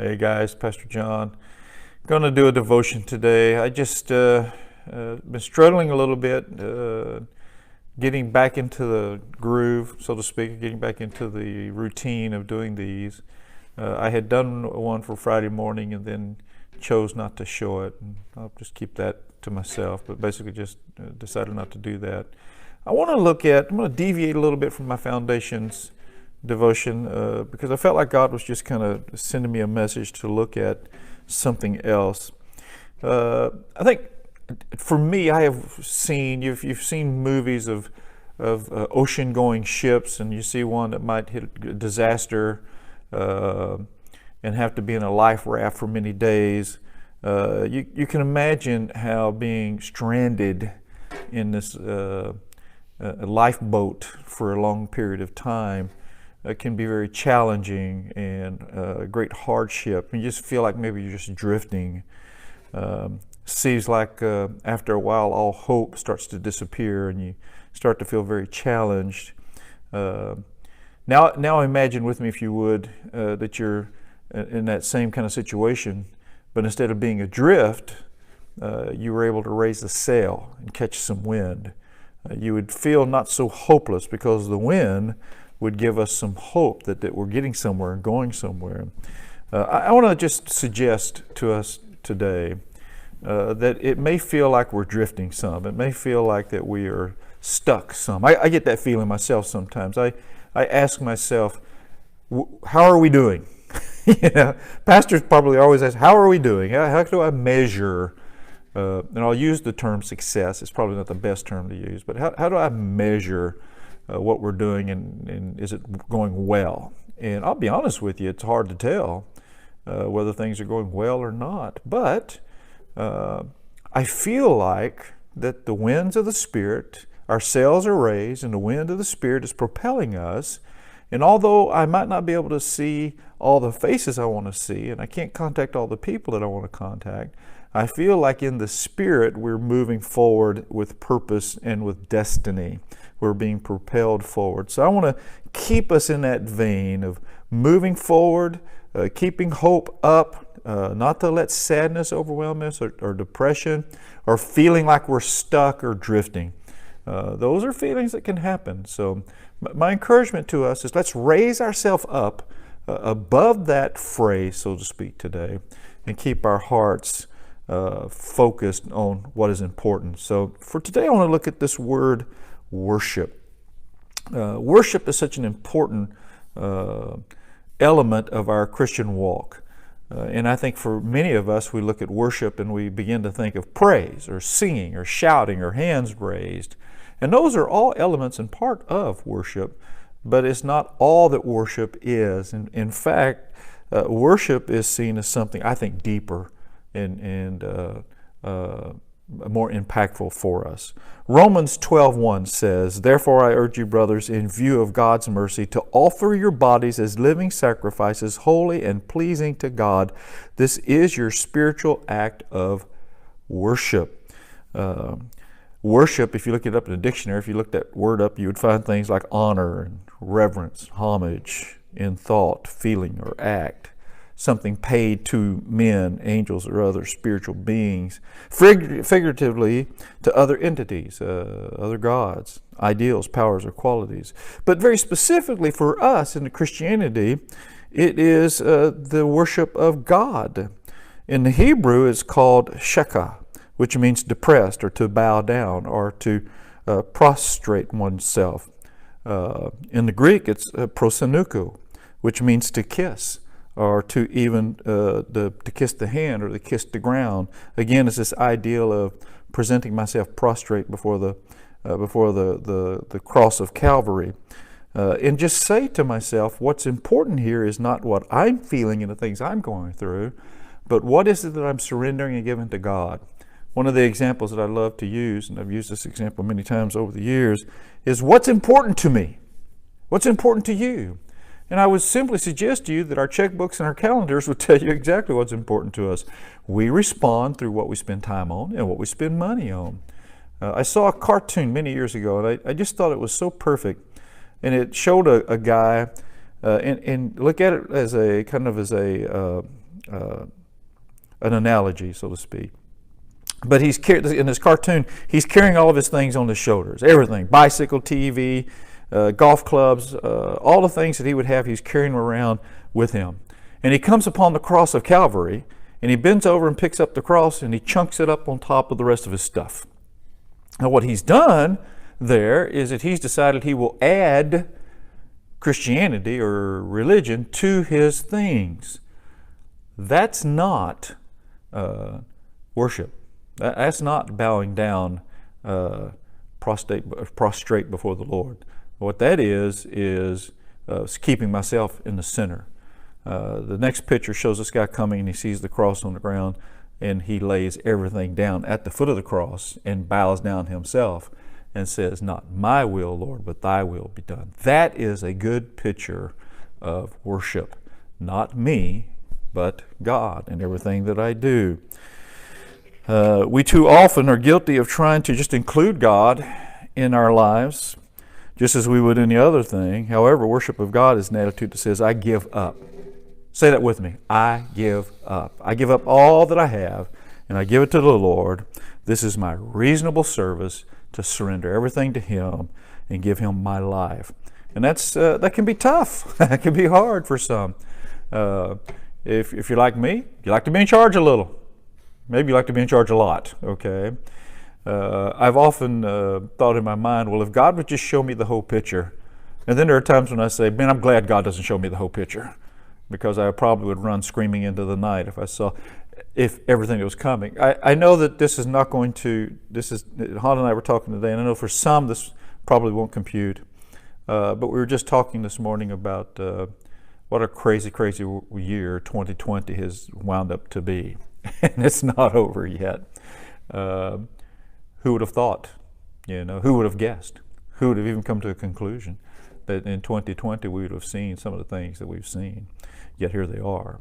Hey guys, Pastor John. Going to do a devotion today. I just been struggling a little bit, getting back into the groove, so to speak, getting back into the routine of doing these. I had done one for Friday morning and then chose not to show it. And I'll just keep that to myself, but basically just decided not to do that. I'm going to deviate a little bit from my foundations devotion because I felt like God was just kind of sending me a message to look at something else. I think for me, I have seen, you've seen movies of ocean-going ships, and you see one that might hit a disaster and have to be in a life raft for many days. You can imagine how being stranded in this lifeboat for a long period of time can be very challenging and a great hardship. You just feel like maybe you're just drifting. Seems like after a while all hope starts to disappear and you start to feel very challenged. Now imagine with me, if you would, that you're in that same kind of situation, but instead of being adrift, you were able to raise the sail and catch some wind. You would feel not so hopeless because the wind would give us some hope that we're getting somewhere and going somewhere. I want to just suggest to us today that it may feel like we're drifting some. It may feel like that we are stuck some. I get that feeling myself sometimes. I ask myself, how are we doing? Pastors probably always ask, how are we doing? How do I measure? And I'll use the term success. It's probably not the best term to use, but how do I measure what we're doing, and is it going well? And I'll be honest with you, it's hard to tell whether things are going well or not. But I feel like that the winds of the Spirit, our sails are raised, and the wind of the Spirit is propelling us. And although I might not be able to see all the faces I want to see, and I can't contact all the people that I want to contact, I feel like in the Spirit we're moving forward with purpose and with destiny. We're being propelled forward. So I want to keep us in that vein of moving forward, keeping hope up, not to let sadness overwhelm us or depression or feeling like we're stuck or drifting. Those are feelings that can happen. So my encouragement to us is let's raise ourselves up above that phrase, so to speak, today, and keep our hearts focused on what is important. So for today, I want to look at this word worship. Worship is such an important element of our Christian walk. And I think for many of us, we look at worship and we begin to think of praise or singing or shouting or hands raised. And those are all elements and part of worship, but it's not all that worship is. In fact, worship is seen as something, I think, deeper and more impactful for us. Romans 12:1 says, "Therefore I urge you, brothers, in view of God's mercy, to offer your bodies as living sacrifices, holy and pleasing to God. This is your spiritual act of worship." Worship, if you look it up in the dictionary, if you looked that word up, you would find things like honor and reverence, homage in thought, feeling, or act. Something paid to men, angels, or other spiritual beings, figuratively to other entities, other gods, ideals, powers, or qualities. But very specifically for us in Christianity, it is the worship of God. In the Hebrew, it's called shekah, which means depressed or to bow down or to prostrate oneself. In the Greek, it's prosenuko, which means to kiss, or to even to kiss the hand or to kiss the ground. Again, it's this ideal of presenting myself prostrate before the cross of Calvary. And just say to myself, what's important here is not what I'm feeling and the things I'm going through, but what is it that I'm surrendering and giving to God? One of the examples that I love to use, and I've used this example many times over the years, is what's important to me? What's important to you? And I would simply suggest to you that our checkbooks and our calendars would tell you exactly what's important to us. We respond through what we spend time on and what we spend money on. I saw a cartoon many years ago, and I just thought it was so perfect. And it showed a guy, and look at it as a kind of as a an analogy, so to speak. But in this cartoon, he's carrying all of his things on his shoulders, everything, bicycle, TV, golf clubs, all the things that he would have, he's carrying around with him. And he comes upon the cross of Calvary, and he bends over and picks up the cross, and he chunks it up on top of the rest of his stuff. Now what he's done there is that he's decided he will add Christianity or religion to his things. That's not worship. That's not bowing down prostrate before the Lord. What that is keeping myself in the center. The next picture shows this guy coming, and he sees the cross on the ground, and he lays everything down at the foot of the cross and bows down himself and says, "Not my will, Lord, but thy will be done." That is a good picture of worship. Not me, but God in everything that I do. We too often are guilty of trying to just include God in our lives, just as we would any other thing. However, worship of God is an attitude that says, I give up. Say that with me. I give up. I give up all that I have, and I give it to the Lord. This is my reasonable service to surrender everything to Him and give Him my life. And that can be tough. That can be hard for some. If you're like me, you like to be in charge a little. Maybe you like to be in charge a lot, okay? I've often thought in my mind, well, if God would just show me the whole picture. And then there are times when I say, man, I'm glad God doesn't show me the whole picture, because I probably would run screaming into the night if everything that was coming. I know that this is not going to, Han and I were talking today, and I know for some this probably won't compute. But we were just talking this morning about what a crazy, crazy year 2020 has wound up to be. And it's not over yet. Who would have thought? Who would have guessed? Who would have even come to a conclusion that in 2020 we would have seen some of the things that we've seen? Yet here they are.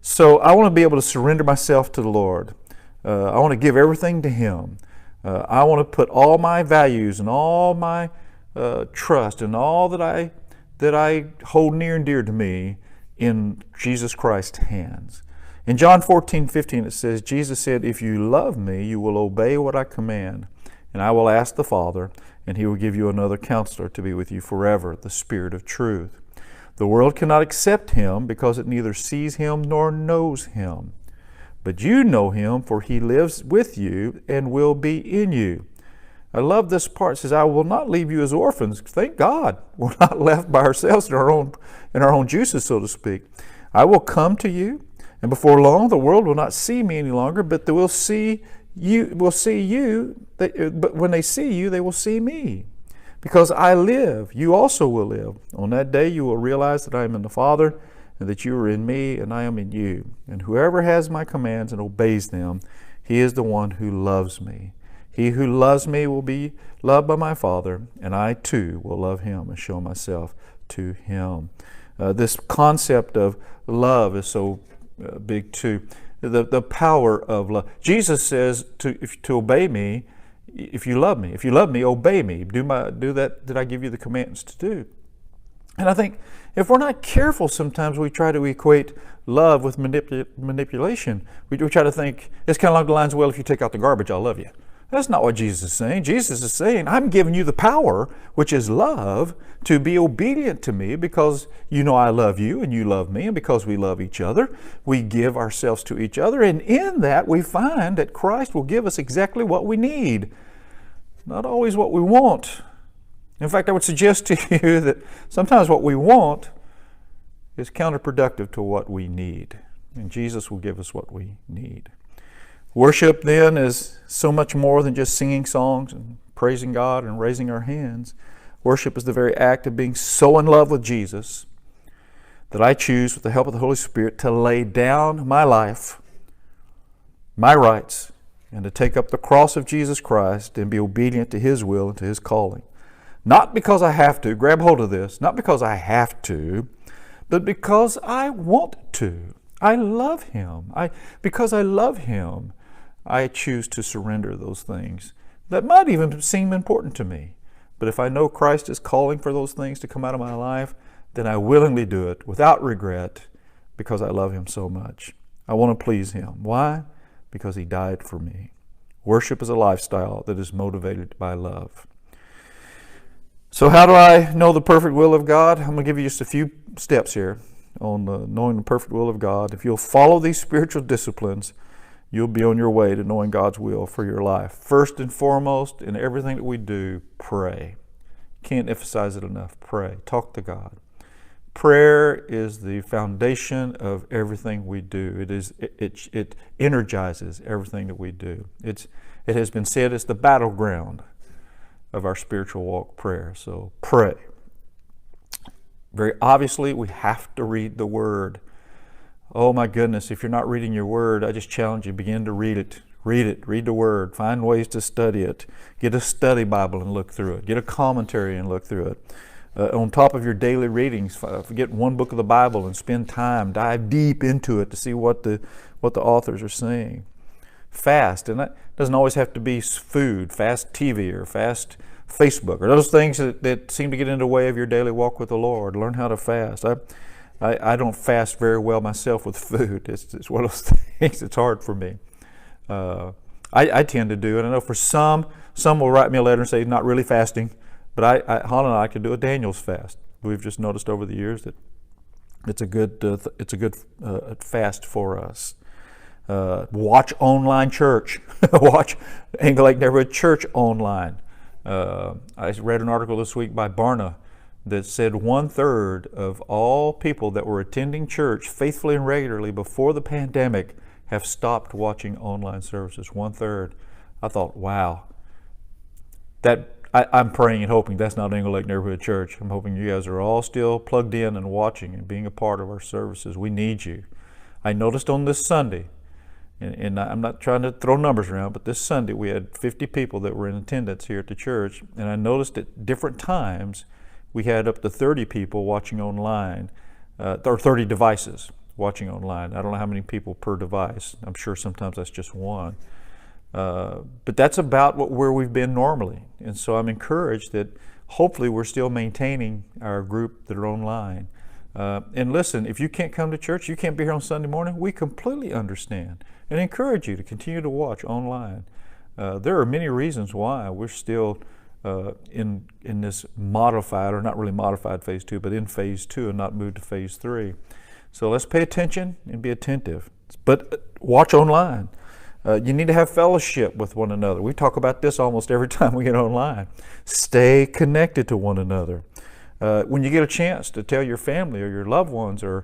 So I want to be able to surrender myself to the Lord. I want to give everything to Him. I want to put all my values and all my trust and all that I hold near and dear to me in Jesus Christ's hands. In John 14:15 it says, Jesus said, "If you love me, you will obey what I command, and I will ask the Father, and He will give you another counselor to be with you forever, the Spirit of truth. The world cannot accept Him because it neither sees Him nor knows Him. But you know Him, for He lives with you and will be in you." I love this part. It says, "I will not leave you as orphans." Thank God we're not left by ourselves in our own juices, so to speak. "I will come to you, and before long the world will not see me any longer, but they will see you. But when they see you, they will see me. Because I live, you also will live. On that day you will realize that I am in the Father, and that you are in me, and I am in you. And whoever has my commands and obeys them, he is the one who loves me. He who loves me will be loved by my Father, and I too will love him and show myself to him." This concept of love is so big too. The power of love. Jesus says to obey me. If you love me, obey me. Do that I give you the commands to do. And I think if we're not careful, sometimes we try to equate love with manipulation. We try to think it's kind of along the lines, well, if you take out the garbage, I'll love you. That's not what Jesus is saying. Jesus is saying, I'm giving you the power, which is love, to be obedient to me because you know I love you and you love me, and because we love each other, we give ourselves to each other. And in that, we find that Christ will give us exactly what we need, not always what we want. In fact, I would suggest to you that sometimes what we want is counterproductive to what we need, and Jesus will give us what we need. Worship, then, is so much more than just singing songs and praising God and raising our hands. Worship is the very act of being so in love with Jesus that I choose, with the help of the Holy Spirit, to lay down my life, my rights, and to take up the cross of Jesus Christ and be obedient to His will and to His calling. Not because I have to, grab hold of this, not because I have to, but because I want to. I love Him. Because I love Him, I choose to surrender those things that might even seem important to me. But if I know Christ is calling for those things to come out of my life, then I willingly do it without regret because I love Him so much. I want to please Him. Why? Because He died for me. Worship is a lifestyle that is motivated by love. So how do I know the perfect will of God? I'm going to give you just a few steps here on knowing the perfect will of God. If you'll follow these spiritual disciplines, you'll be on your way to knowing God's will for your life. First and foremost, in everything that we do, pray. Can't emphasize it enough. Pray. Talk to God. Prayer is the foundation of everything we do. It energizes everything that we do. It has been said it's the battleground of our spiritual walk, prayer. So pray. Very obviously, we have to read the Word. Oh my goodness, if you're not reading your Word, I just challenge you, begin to read it. Read it. Read the Word. Find ways to study it. Get a study Bible and look through it. Get a commentary and look through it. On top of your daily readings, get one book of the Bible and spend time, dive deep into it to see what the authors are saying. Fast, and that doesn't always have to be food, fast TV or fast Facebook, or those things that seem to get in the way of your daily walk with the Lord. Learn how to fast. I don't fast very well myself with food. It's one of those things that's hard for me. I tend to do it. I know for some will write me a letter and say, not really fasting. But Holland and I could do a Daniel's fast. We've just noticed over the years that it's a good fast for us. Watch online church. Watch Angle Lake Neighborhood Church online. I read an article this week by Barna that said 1/3 of all people that were attending church faithfully and regularly before the pandemic have stopped watching online services. 1/3. I thought, wow. I'm praying and hoping that's not Angle Lake Neighborhood Church. I'm hoping you guys are all still plugged in and watching and being a part of our services. We need you. I noticed on this Sunday, and I'm not trying to throw numbers around, but this Sunday we had 50 people that were in attendance here at the church, and I noticed at different times we had up to 30 people watching online, or 30 devices watching online. I don't know how many people per device. I'm sure sometimes that's just one. But that's about where we've been normally. And so I'm encouraged that hopefully we're still maintaining our group that are online. And listen, if you can't come to church, you can't be here on Sunday morning, we completely understand and encourage you to continue to watch online. There are many reasons why we're still in this modified, or not really modified phase 2, but in phase 2 and not moved to phase 3. So let's pay attention and be attentive. But watch online. You need to have fellowship with one another. We talk about this almost every time we get online. Stay connected to one another. When you get a chance to tell your family or your loved ones or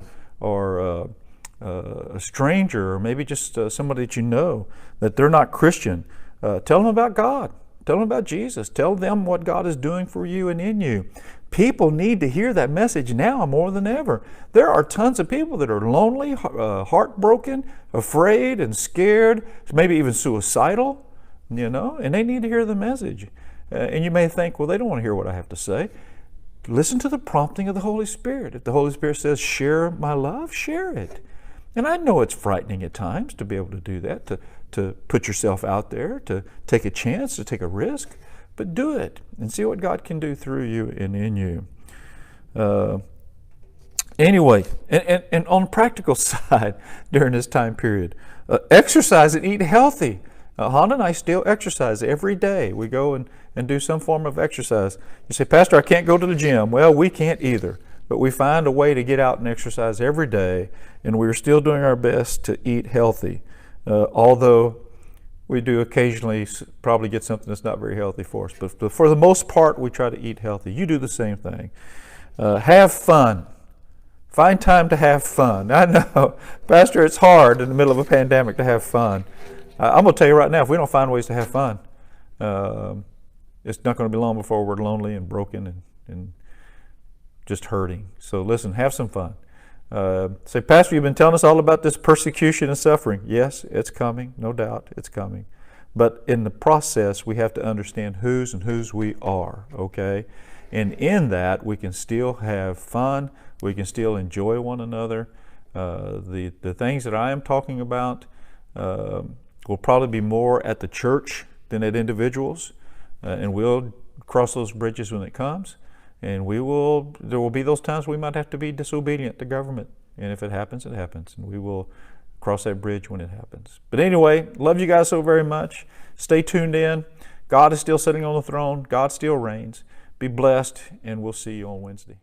a stranger, or maybe just somebody that you know that they're not Christian, tell them about God. Tell them about Jesus. Tell them what God is doing for you and in you. People need to hear that message now more than ever. There are tons of people that are lonely, heartbroken, afraid and scared, maybe even suicidal, and they need to hear the message. And you may think, well, they don't want to hear what I have to say. Listen to the prompting of the Holy Spirit. If the Holy Spirit says, share my love, share it. And I know it's frightening at times to be able to do that, to put yourself out there, to take a chance, to take a risk. But do it and see what God can do through you and in you. Anyway, and on the practical side during this time period, exercise and eat healthy. Honda and I still exercise every day. We go and do some form of exercise. You say, Pastor, I can't go to the gym. Well, we can't either. But we find a way to get out and exercise every day, and we're still doing our best to eat healthy. Although we do occasionally probably get something that's not very healthy for us. But for the most part, we try to eat healthy. You do the same thing. Have fun. Find time to have fun. I know, Pastor, it's hard in the middle of a pandemic to have fun. I'm going to tell you right now, if we don't find ways to have fun, it's not going to be long before we're lonely and broken and just hurting. So listen, have some fun. Say, Pastor, you've been telling us all about this persecution and suffering. Yes, it's coming, no doubt, it's coming. But in the process, we have to understand whose we are, okay? And in that, we can still have fun. We can still enjoy one another. The things that I am talking about will probably be more at the church than at individuals. And we'll cross those bridges when it comes. And there will be those times we might have to be disobedient to government. And if it happens, it happens. And we will cross that bridge when it happens. But anyway, love you guys so very much. Stay tuned in. God is still sitting on the throne. God still reigns. Be blessed, and we'll see you on Wednesday.